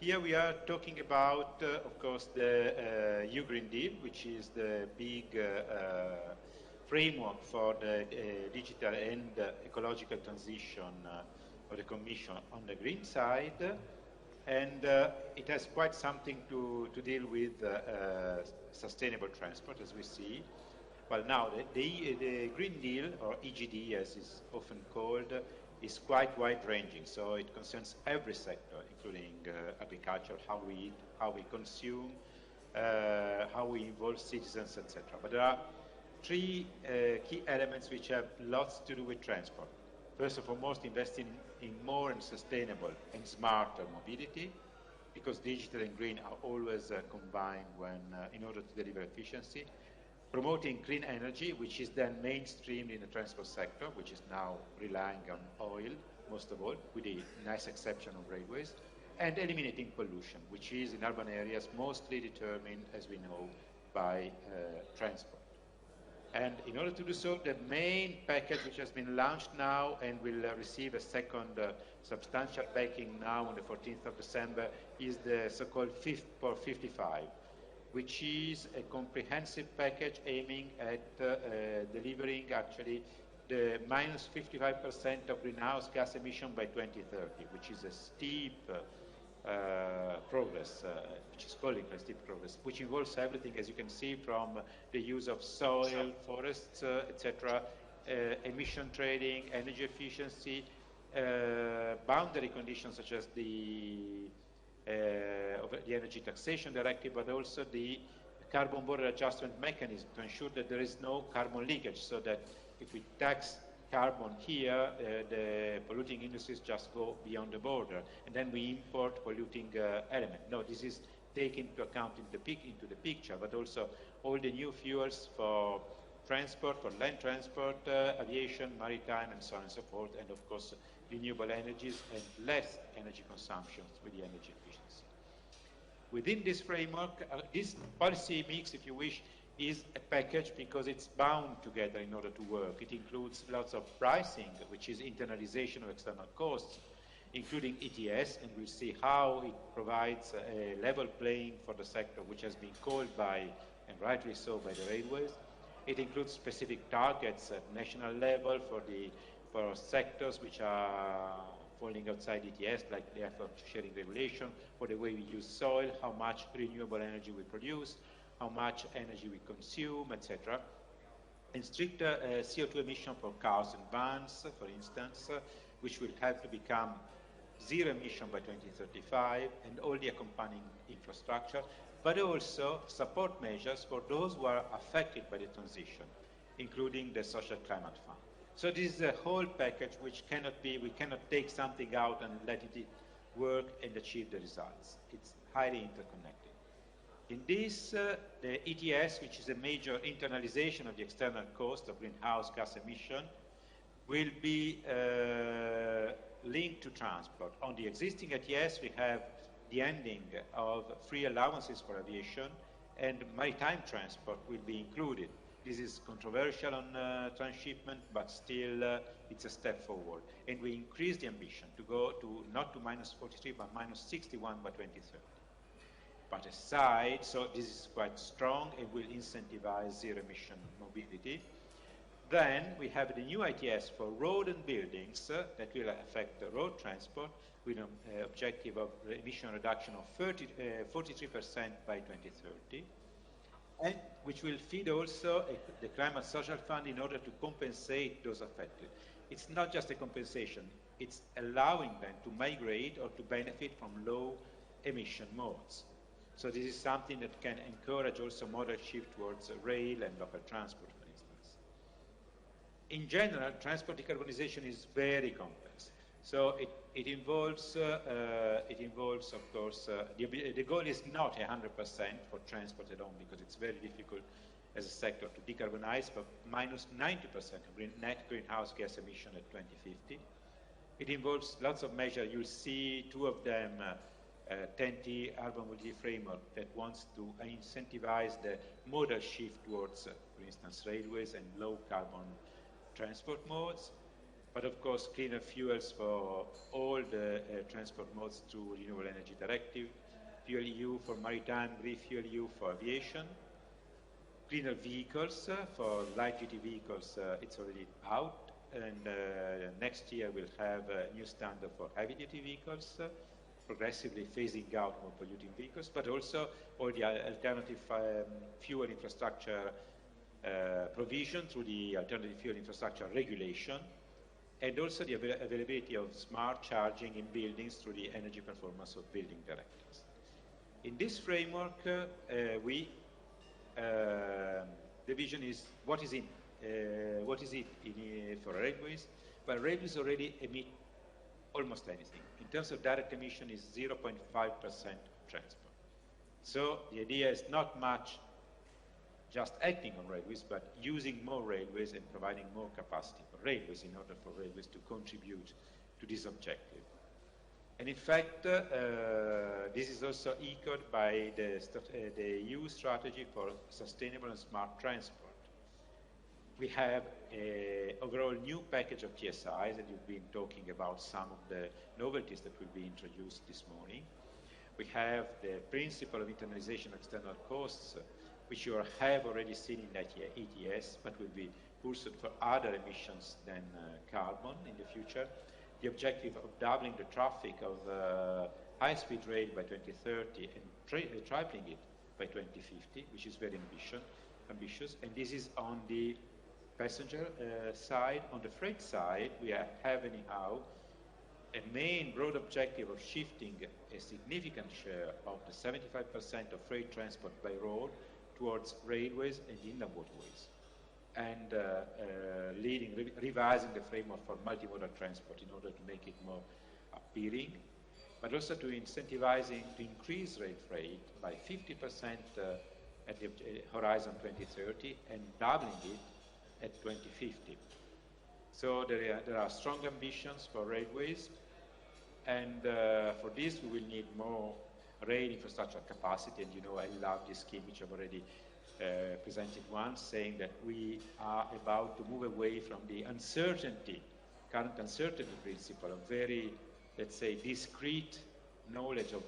Here we are talking about, of course, the EU Green Deal, which is the big framework for the digital and ecological transition of the Commission on the green side. And it has quite something to deal with sustainable transport, as we see. Well, now, the Green Deal, or EGD as is often called, is quite wide-ranging. So it concerns every sector, including agriculture, how we eat, how we consume, how we involve citizens, etc. But there are three key elements which have lots to do with transport. First and foremost, investing in more and sustainable and smarter mobility, because digital and green are always combined in order to deliver efficiency. Promoting clean energy, which is then mainstreamed in the transport sector, which is now relying on oil, most of all, with the nice exception of railways. And eliminating pollution, which is in urban areas mostly determined, as we know, by transport. And in order to do so, the main package which has been launched now and will receive a second substantial backing now on the 14th of December is the so-called Fit for 55, which is a comprehensive package aiming at delivering actually the minus 55% of greenhouse gas emission by 2030, which is a steep progress, which is called a steep progress, which involves everything, as you can see, from the use of soil, forests, etc., emission trading, energy efficiency, boundary conditions such as the Energy Taxation Directive, but also the carbon border adjustment mechanism to ensure that there is no carbon leakage, so that if we tax carbon here, the polluting industries just go beyond the border, and then we import polluting element. No, this is taken into account into the picture, but also all the new fuels for transport, for land transport, aviation, maritime, and so on and so forth, and of course renewable energies and less energy consumption with the energy efficiency. Within this framework, this policy mix, if you wish, is a package because it's bound together in order to work. It includes lots of pricing, which is internalization of external costs, including ETS, and we'll see how it provides a level playing for the sector, which has been called by, and rightly so, by the railways. It includes specific targets at national level for sectors which are falling outside ETS, like the effort sharing regulation, for the way we use soil, how much renewable energy we produce, how much energy we consume, etc. And stricter CO2 emission for cars and vans, for instance, which will have to become zero emission by 2035, and all the accompanying infrastructure, but also support measures for those who are affected by the transition, including the Social Climate Fund. So this is a whole package which we cannot take something out and let it work and achieve the results. It's highly interconnected. In this, the ETS, which is a major internalization of the external cost of greenhouse gas emission, will be linked to transport. On the existing ETS, we have the ending of free allowances for aviation, and maritime transport will be included. This is controversial on transshipment, but still it's a step forward. And we increase the ambition to go to not to minus 43, but minus 61 by 2030. But aside, so this is quite strong and will incentivize zero emission mobility. Then we have the new ITS for road and buildings that will affect the road transport with an objective of emission reduction of 43% by 2030, and which will feed also the Climate Social Fund in order to compensate those affected. It's not just a compensation, it's allowing them to migrate or to benefit from low emission modes. So this is something that can encourage also modal shift towards rail and local transport, for instance. In general, transport decarbonization is very complex. So it involves, of course, the goal is not 100% for transport alone, because it's very difficult as a sector to decarbonize, but minus 90% of net greenhouse gas emission at 2050. It involves lots of measures. You'll see two of them, 10T Urban Mobility Framework, that wants to incentivize the modal shift towards, for instance, railways and low carbon transport modes. but of course cleaner fuels for all the transport modes through Renewable Energy Directive, Fuel EU for maritime, Green Fuel EU for aviation, cleaner vehicles for light-duty vehicles, it's already out, and next year we'll have a new standard for heavy-duty vehicles, progressively phasing out more polluting vehicles, but also all the alternative fuel infrastructure provision through the alternative fuel infrastructure regulation, and also the availability of smart charging in buildings through the energy performance of building directives. In this framework, the vision is what is it for railways? Well, railways already emit almost anything. In terms of direct emission, is 0.5% transport. So the idea is not much just acting on railways, but using more railways and providing more capacity for railways in order for railways to contribute to this objective. And in fact, this is also echoed by the EU strategy for sustainable and smart transport. We have an overall new package of TSIs, and you've been talking about some of the novelties that will be introduced this morning. We have the principle of internalization of external costs, which you have already seen in ETS, but will be pursued for other emissions than carbon in the future. The objective of doubling the traffic of high-speed rail by 2030 and tripling it by 2050, which is very ambitious. And this is on the passenger side. On the freight side, we have anyhow a main broad objective of shifting a significant share of the 75% of freight transport by road towards railways and inland waterways, and revising the framework for multimodal transport in order to make it more appealing, but also to incentivizing to increase rail freight by 50% at the horizon 2030 and doubling it at 2050. So there are strong ambitions for railways, and for this we will need more rail infrastructure capacity. And you know, I love this scheme which I've already presented once, saying that we are about to move away from the current uncertainty principle of very, let's say, discrete knowledge of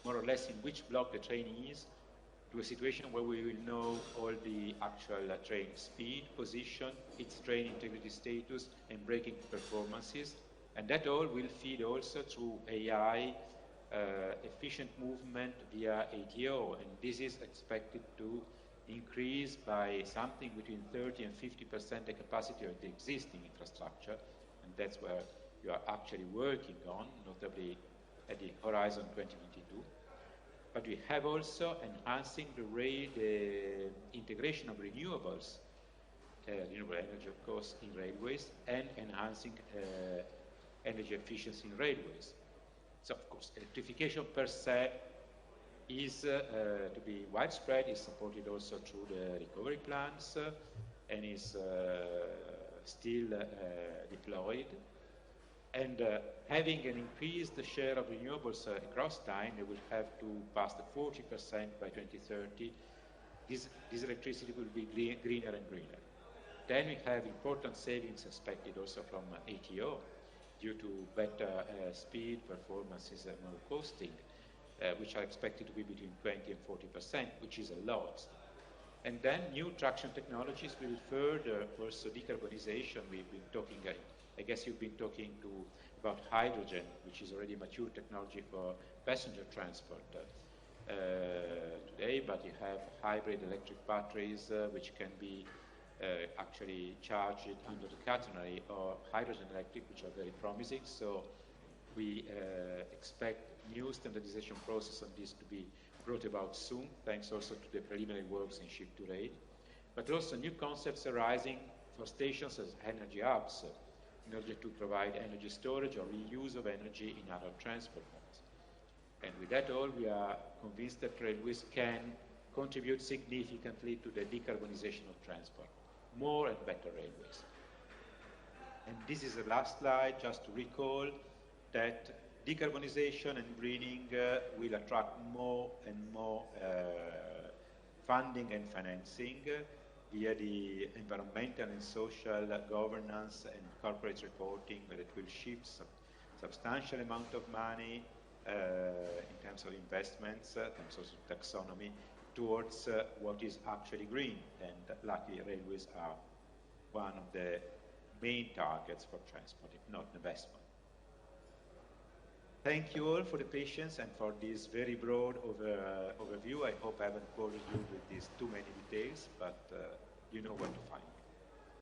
more or less in which block the train is, to a situation where we will know all the actual train speed, position, its train integrity status, and braking performances. And that all will feed also through AI efficient movement via ATO. And this is expected to increase by something between 30 and 50% the capacity of the existing infrastructure. And that's where you are actually working on, notably at the horizon 2022. But we have also enhancing the integration of renewables, renewable energy, of course, in railways, and enhancing energy efficiency in railways. So, of course, electrification per se is to be widespread, is supported also through the recovery plans, and is still deployed. And having an increased share of renewables across time, they will have to pass the 40% by 2030. This electricity will be greener and greener. Then we have important savings expected also from ATO due to better speed, performances, and low costing, which are expected to be between 20 and 40%, which is a lot. And then new traction technologies will further also decarbonization. We've been talking, I guess you've been talking about hydrogen, which is already a mature technology for passenger transport today, but you have hybrid electric batteries which can be actually charged under the catenary, or hydrogen electric, which are very promising. So we expect new standardization process on this to be brought about soon, thanks also to the preliminary works in Shift to Rail, but also new concepts arising for stations as energy hubs in order to provide energy storage or reuse of energy in other transport modes. And with that all, we are convinced that railways can contribute significantly to the decarbonization of transport. More and better railways. And this is the last slide, just to recall that decarbonization and greening will attract more and more funding and financing. here the environmental and social governance and corporate reporting that will shift substantial amount of money in terms of investments, in terms of taxonomy, towards what is actually green. And luckily, railways are one of the main targets for transport, if not the best one. Thank you all for the patience and for this very broad overview. I hope I haven't bored you with these too many details, but you know where to find me.